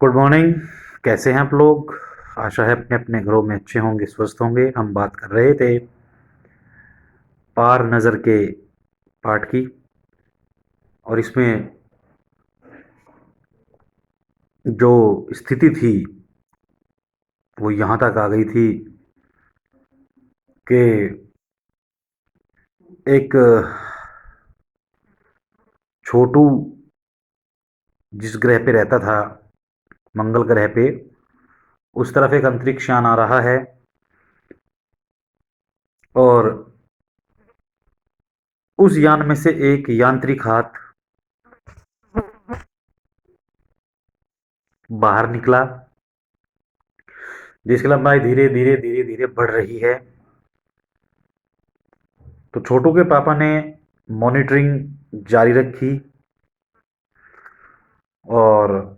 Good morning. कैसे हैं आप लोग? आशा है अपने अपने घरों में अच्छे होंगे, स्वस्थ होंगे। हम बात कर रहे थे पार नज़र के पाठ की, और इसमें जो स्थिति थी वो यहाँ तक आ गई थी कि एक छोटू जिस ग्रह पे रहता था, मंगल ग्रह पे, उस तरफ एक अंतरिक्ष यान आ रहा है और उस यान में से एक यांत्रिक हाथ बाहर निकला, जिसकी लंबाई धीरे धीरे धीरे धीरे बढ़ रही है। तो छोटू के पापा ने मॉनिटरिंग जारी रखी और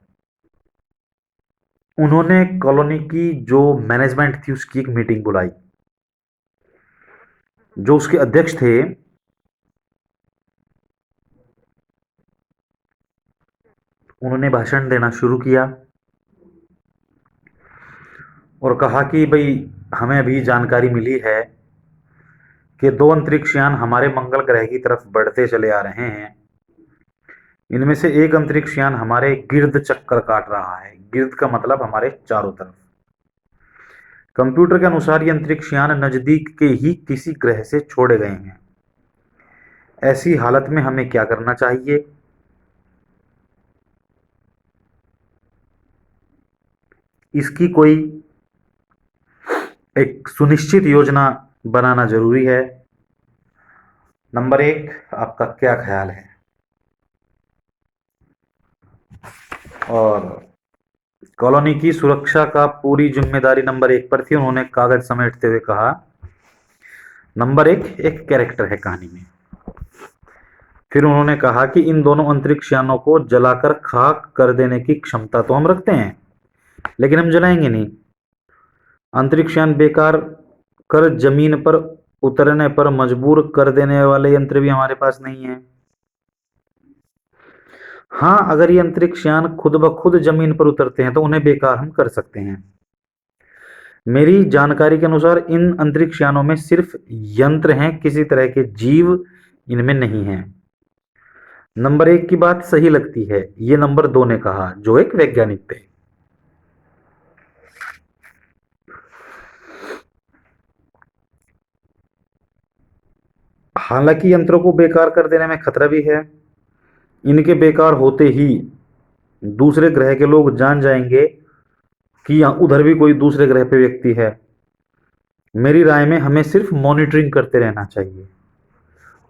उन्होंने कॉलोनी की जो मैनेजमेंट थी उसकी एक मीटिंग बुलाई। जो उसके अध्यक्ष थे उन्होंने भाषण देना शुरू किया और कहा कि भाई, हमें अभी जानकारी मिली है कि दो अंतरिक्ष यान हमारे मंगल ग्रह की तरफ बढ़ते चले आ रहे हैं। इनमें से एक अंतरिक्ष यान हमारे गिर्द चक्कर काट रहा है। गिर्द का मतलब हमारे चारों तरफ। कंप्यूटर के अनुसार ये अंतरिक्ष यान नजदीक के ही किसी ग्रह से छोड़े गए हैं। ऐसी हालत में हमें क्या करना चाहिए? इसकी कोई एक सुनिश्चित योजना बनाना जरूरी है। नंबर एक, आपका क्या ख्याल है? और कॉलोनी की सुरक्षा का पूरी जिम्मेदारी नंबर एक पर थी। उन्होंने कागज समेटते हुए कहा, नंबर एक एक कैरेक्टर है कहानी में। फिर उन्होंने कहा कि इन दोनों अंतरिक्ष यानों को जलाकर खाक कर देने की क्षमता तो हम रखते हैं, लेकिन हम जलाएंगे नहीं। अंतरिक्ष यान बेकार कर जमीन पर उतरने पर मजबूर कर देने वाले यंत्र भी हमारे पास नहीं है। हाँ, अगर ये अंतरिक्ष यान खुद ब खुद जमीन पर उतरते हैं तो उन्हें बेकार हम कर सकते हैं। मेरी जानकारी के अनुसार इन अंतरिक्ष यानों में सिर्फ यंत्र हैं, किसी तरह के जीव इनमें नहीं हैं। नंबर एक की बात सही लगती है, ये नंबर दो ने कहा, जो एक वैज्ञानिक थे। हालांकि यंत्रों को बेकार कर देने में खतरा भी है। इनके बेकार होते ही दूसरे ग्रह के लोग जान जाएंगे कि यहाँ उधर भी कोई दूसरे ग्रह पे व्यक्ति है। मेरी राय में हमें सिर्फ मॉनिटरिंग करते रहना चाहिए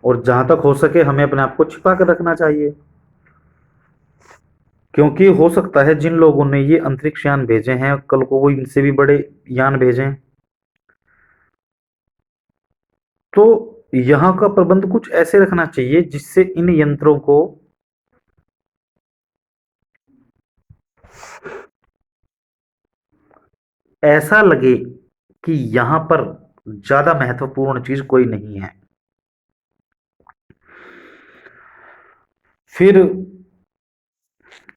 और जहां तक हो सके हमें अपने आप को छिपा कर रखना चाहिए, क्योंकि हो सकता है जिन लोगों ने ये अंतरिक्ष यान भेजे हैं कल को वो इनसे भी बड़े यान भेजें। तो यहाँ का प्रबंध कुछ ऐसे रखना चाहिए जिससे इन यंत्रों को ऐसा लगे कि यहां पर ज्यादा महत्वपूर्ण चीज कोई नहीं है। फिर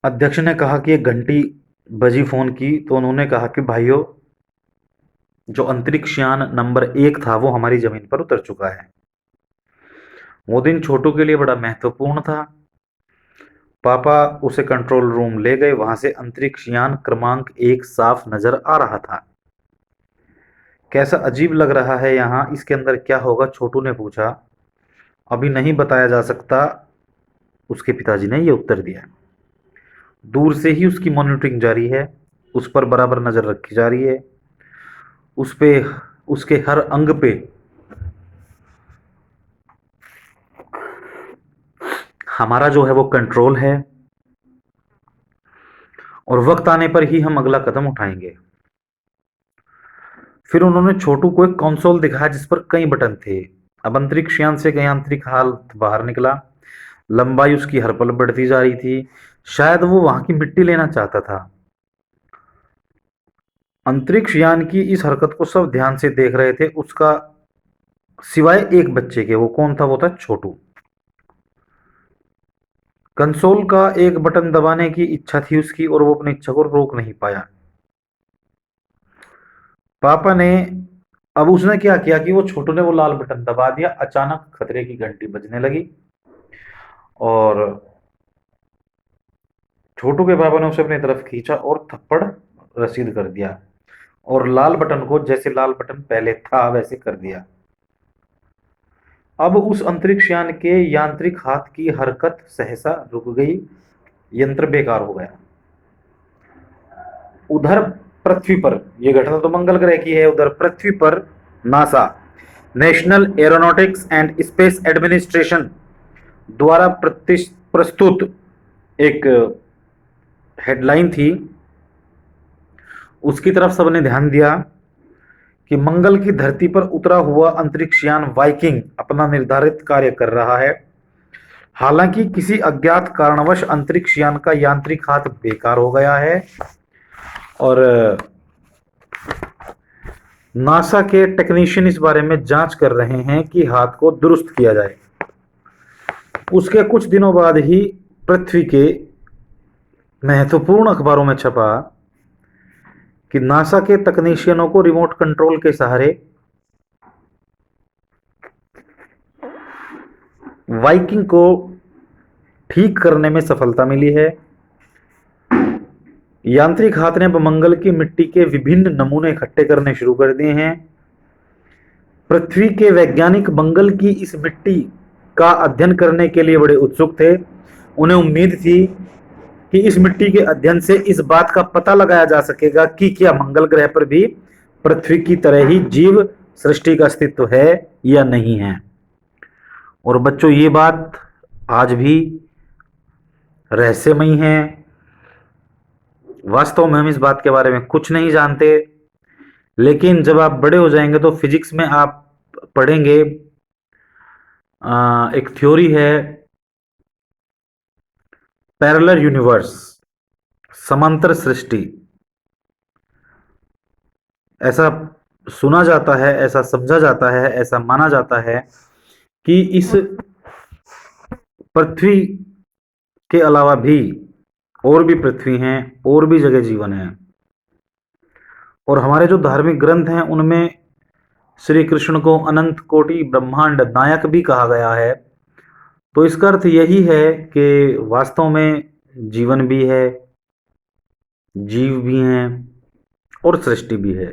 अध्यक्ष ने कहा कि एक घंटी बजी फोन की, तो उन्होंने कहा कि भाइयों, जो अंतरिक्ष यान नंबर एक था वो हमारी जमीन पर उतर चुका है। वो दिन छोटू के लिए बड़ा महत्वपूर्ण था। पापा उसे कंट्रोल रूम ले गए। वहां से अंतरिक्ष यान क्रमांक एक साफ नजर आ रहा था। कैसा अजीब लग रहा है यहाँ, इसके अंदर क्या होगा? छोटू ने पूछा। अभी नहीं बताया जा सकता, उसके पिताजी ने यह उत्तर दिया। दूर से ही उसकी मॉनिटरिंग जारी है, उस पर बराबर नजर रखी जा रही है। उस पे, उसके हर अंग पे हमारा जो है वो कंट्रोल है, और वक्त आने पर ही हम अगला कदम उठाएंगे। फिर उन्होंने छोटू को एक कंसोल दिखाया जिस पर कई बटन थे। अब अंतरिक्ष यान से एक यांत्रिक हाथ बाहर निकला। लंबाई उसकी हर पल बढ़ती जा रही थी। शायद वो वहां की मिट्टी लेना चाहता था। अंतरिक्ष यान की इस हरकत को सब ध्यान से देख रहे थे, उसका सिवाय एक बच्चे के। वो कौन था? वो था छोटू। कंसोल का एक बटन दबाने की इच्छा थी उसकी और वो अपनी इच्छा को रोक नहीं पाया। पापा ने अब उसने क्या किया कि वो छोटू ने वो लाल बटन दबा दिया। अचानक खतरे की घंटी बजने लगी और छोटू के पापा ने उसे अपनी तरफ खींचा और थप्पड़ रसीद कर दिया और लाल बटन को जैसे लाल बटन पहले था वैसे कर दिया। अब उस अंतरिक्ष यान के यांत्रिक हाथ की हरकत सहसा रुक गई। यंत्र बेकार हो गया। उधर पृथ्वी पर, यह घटना तो मंगल ग्रह की है, उधर पृथ्वी पर NASA national aeronautics and space administration द्वारा प्रस्तुत एक हेडलाइन थी, उसकी तरफ सबने ध्यान दिया कि मंगल की धरती पर उतरा हुआ अंतरिक्ष यान वाइकिंग अपना निर्धारित कार्य कर रहा है। हालांकि किसी अज्ञात कारणवश अंतरिक्ष यान का यांत्रिक हाथ बेकार हो गया है और नासा के टेक्नीशियन इस बारे में जांच कर रहे हैं कि हाथ को दुरुस्त किया जाए। उसके कुछ दिनों बाद ही पृथ्वी के महत्वपूर्ण अखबारों में छपा कि नासा के तकनीशियनों को रिमोट कंट्रोल के सहारे वाइकिंग को ठीक करने में सफलता मिली है। यांत्रिक हाथ ने मंगल की मिट्टी के विभिन्न नमूने इकट्ठे करने शुरू कर दिए हैं। पृथ्वी के वैज्ञानिक मंगल की इस मिट्टी का अध्ययन करने के लिए बड़े उत्सुक थे। उन्हें उम्मीद थी कि इस मिट्टी के अध्ययन से इस बात का पता लगाया जा सकेगा कि क्या मंगल ग्रह पर भी पृथ्वी की तरह ही जीव सृष्टि का अस्तित्व है या नहीं है। और बच्चों, ये बात आज भी रहस्यमयी है। वास्तव में हम इस बात के बारे में कुछ नहीं जानते, लेकिन जब आप बड़े हो जाएंगे तो फिजिक्स में आप पढ़ेंगे, एक थ्योरी है पैरेलल यूनिवर्स, समांतर सृष्टि। ऐसा सुना जाता है, ऐसा समझा जाता है, ऐसा माना जाता है कि इस पृथ्वी के अलावा भी और भी पृथ्वी हैं, और भी जगह जीवन है। और हमारे जो धार्मिक ग्रंथ हैं उनमें श्री कृष्ण को अनंत कोटि ब्रह्मांड नायक भी कहा गया है। तो इसका अर्थ यही है कि वास्तव में जीवन भी है, जीव भी हैं और सृष्टि भी है।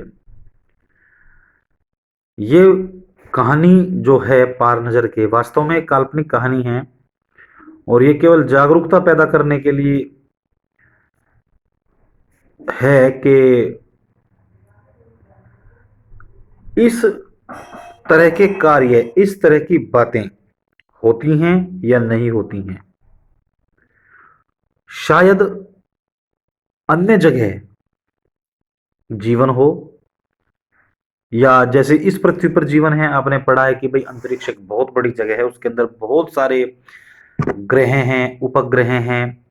ये कहानी जो है पार नजर के, वास्तव में एक काल्पनिक कहानी है और ये केवल जागरूकता पैदा करने के लिए है कि इस तरह के कार्य, इस तरह की बातें होती हैं या नहीं होती हैं। शायद अन्य जगह जीवन हो, या जैसे इस पृथ्वी पर जीवन है, आपने पढ़ा है कि भाई अंतरिक्ष एक बहुत बड़ी जगह है, उसके अंदर बहुत सारे ग्रह हैं, उपग्रह हैं।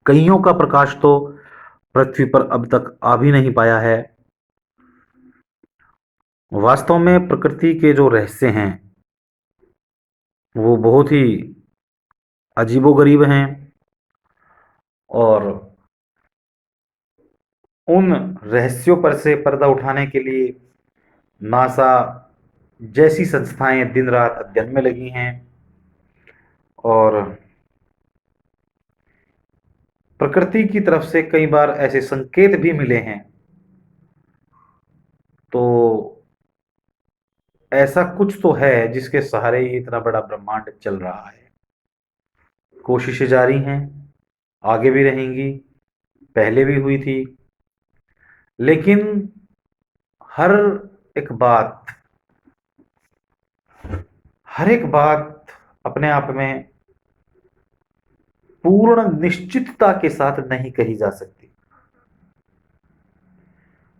कईयों का प्रकाश तो पृथ्वी पर अब तक आ भी नहीं पाया है। वास्तव में प्रकृति के जो रहस्य हैं वो बहुत ही अजीबोगरीब हैं और उन रहस्यों पर से पर्दा उठाने के लिए नासा जैसी संस्थाएं दिन रात अध्ययन में लगी हैं और प्रकृति की तरफ से कई बार ऐसे संकेत भी मिले हैं। तो ऐसा कुछ तो है जिसके सहारे ये इतना बड़ा ब्रह्मांड चल रहा है। कोशिशें जारी हैं, आगे भी रहेंगी, पहले भी हुई थी, लेकिन हर एक बात हर एक बात अपने आप में पूर्ण निश्चितता के साथ नहीं कही जा सकती।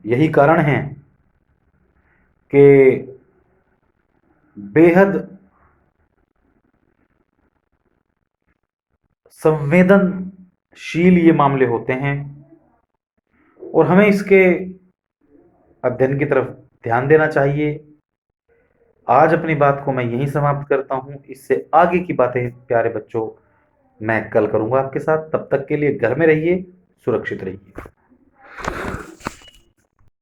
यही कारण है कि बेहद संवेदनशील ये मामले होते हैं और हमें इसके अध्ययन की तरफ ध्यान देना चाहिए। आज अपनी बात को मैं यहीं समाप्त करता हूँ। इससे आगे की बातें प्यारे बच्चों मैं कल करूँगा आपके साथ। तब तक के लिए घर में रहिए, सुरक्षित रहिए।